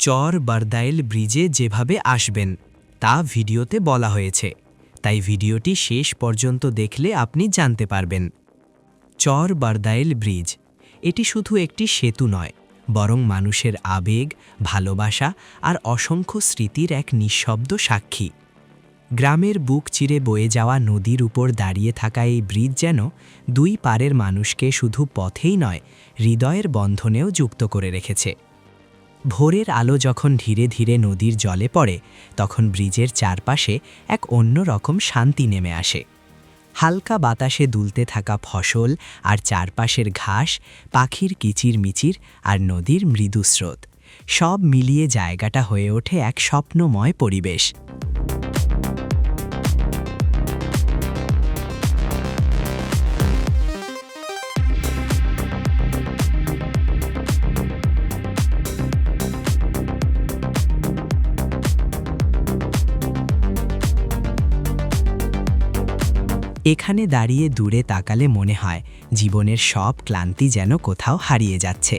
চর বারদাইল ব্রিজে যেভাবে আসবেন তা ভিডিওতে বলা হয়েছে, তাই ভিডিওটি শেষ পর্যন্ত দেখলে আপনি জানতে পারবেন। চর বারদাইল ব্রিজ এটি শুধু একটি সেতু নয়, বরং মানুষের আবেগ, ভালোবাসা আর অসংখ্য স্মৃতির এক নিঃশব্দ সাক্ষী। গ্রামের বুক চিরে বয়ে যাওয়া নদীর উপর দাঁড়িয়ে থাকা এই ব্রিজ যেন দুই পারের মানুষকে শুধু পথেই নয়, হৃদয়ের বন্ধনেও যুক্ত করে রেখেছে। ভোরের আলো যখন ধীরে ধীরে নদীর জলে পড়ে, তখন ব্রিজের চারপাশে এক অন্য রকম শান্তি নেমে আসে। হালকা বাতাসে দুলতে থাকা ফসল আর চারপাশের ঘাস, পাখির কিচিরমিচির আর নদীর মৃদু স্রোত, সব মিলিয়ে জায়গাটা হয়ে ওঠে এক স্বপ্নময় পরিবেশ। এখানে দাঁড়িয়ে দূরে তাকালে মনে হয় জীবনের সব ক্লান্তি যেন কোথাও হারিয়ে যাচ্ছে।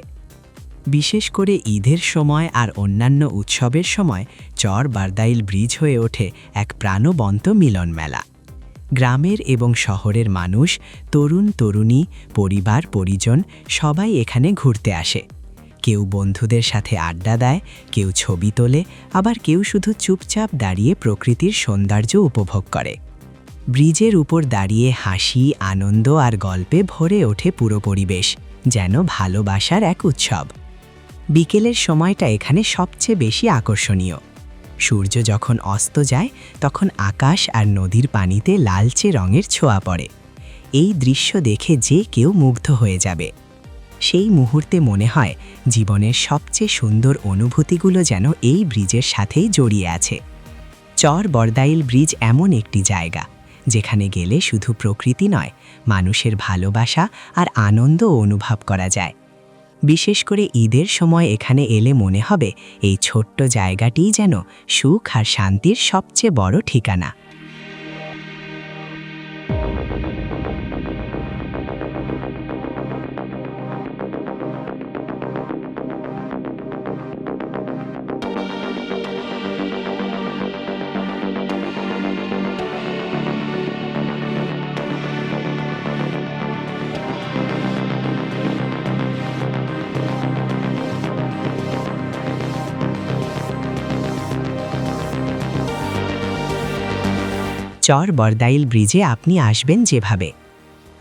বিশেষ করে ঈদের সময় আর অন্যান্য উৎসবের সময় চর বারদাইল ব্রিজ হয়ে ওঠে এক প্রাণবন্ত মিলন মেলা। গ্রামের এবং শহরের মানুষ, তরুণ তরুণী, পরিবার পরিজন সবাই এখানে ঘুরতে আসে। কেউ বন্ধুদের সাথে আড্ডা দেয়, কেউ ছবি তোলে, আবার কেউ শুধু চুপচাপ দাঁড়িয়ে প্রকৃতির সৌন্দর্য উপভোগ করে। ব্রিজের উপর দাঁড়িয়ে হাসি, আনন্দ আর গল্পে ভরে ওঠে পুরো পরিবেশ, যেন ভালোবাসার এক উৎসব। বিকেলের সময়টা এখানে সবচেয়ে বেশি আকর্ষণীয়। সূর্য যখন অস্ত যায়, তখন আকাশ আর নদীর পানিতে লালচে রঙের ছোঁয়া পড়ে। এই দৃশ্য দেখে যে কেউ মুগ্ধ হয়ে যাবে। সেই মুহূর্তে মনে হয় জীবনের সবচেয়ে সুন্দর অনুভূতিগুলো যেন এই ব্রিজের সাথেই জড়িয়ে আছে। চর বারদাইল ব্রিজ এমন একটি জায়গা যেখানে গেলে শুধু প্রকৃতি নয়, মানুষের ভালোবাসা আর আনন্দ অনুভব করা যায়। বিশেষ করে ঈদের সময় এখানে এলে মনে হবে এই ছোট্ট জায়গাটিই যেন সুখ আর শান্তির সবচেয়ে বড় ঠিকানা। চর বারদাইল ব্রিজে আপনি আসবেন যেভাবে,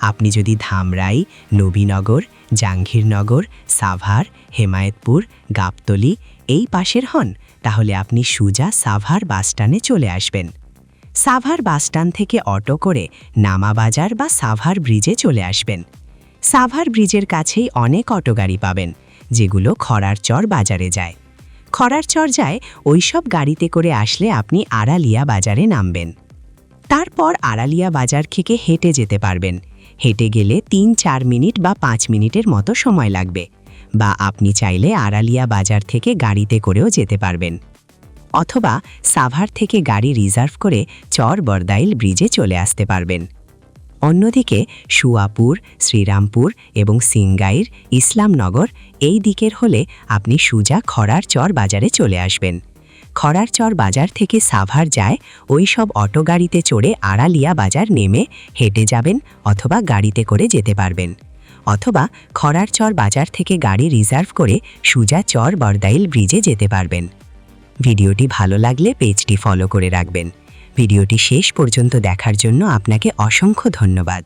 আপনি যদি ধামরাই, নবীনগর, জাঙ্গিরনগর, সাভার, হেমায়েতপুর, গাবতলী এই পাশের হন, তাহলে আপনি সোজা সাভার বাসস্ট্যান্ডে চলে আসবেন। সাভার বাসস্ট্যান্ড থেকে অটো করে নামাবাজার বা সাভার ব্রিজে চলে আসবেন। সাভার ব্রিজের কাছেই অনেক অটো গাড়ি পাবেন, যেগুলো খরারচর বাজারে যায়। খরারচর যায় ওইসব গাড়িতে করে আসলে আপনি আড়ালিয়া বাজারে নামবেন। তারপর আড়ালিয়া বাজার থেকে হেঁটে যেতে পারবেন। হেঁটে গেলে ৩-৪ মিনিট বা ৫ মিনিটের মতো সময় লাগবে, বা আপনি চাইলে আড়ালিয়া বাজার থেকে গাড়িতে করেও যেতে পারবেন, অথবা সাভার থেকে গাড়ি রিজার্ভ করে চর বারদাইল ব্রিজে চলে আসতে পারবেন। অন্যদিকে সুয়াপুর, শ্রীরামপুর এবং সিংগাইর, ইসলামনগর এই দিকের হলে আপনি সোজা খরারচর বাজারে চলে আসবেন। খরারচর বাজার থেকে সাভার যায় ওই সব অটো গাড়িতে চড়ে আড়ালিয়া বাজার নেমে হেঁটে যাবেন, অথবা গাড়িতে করে যেতে পারবেন, অথবা খরারচর বাজার থেকে গাড়ি রিজার্ভ করে সোজা চর বারদাইল ব্রিজে যেতে পারবেন। ভিডিওটি ভালো লাগলে পেজটি ফলো করে রাখবেন। ভিডিওটি শেষ পর্যন্ত দেখার জন্য আপনাকে অসংখ্য ধন্যবাদ।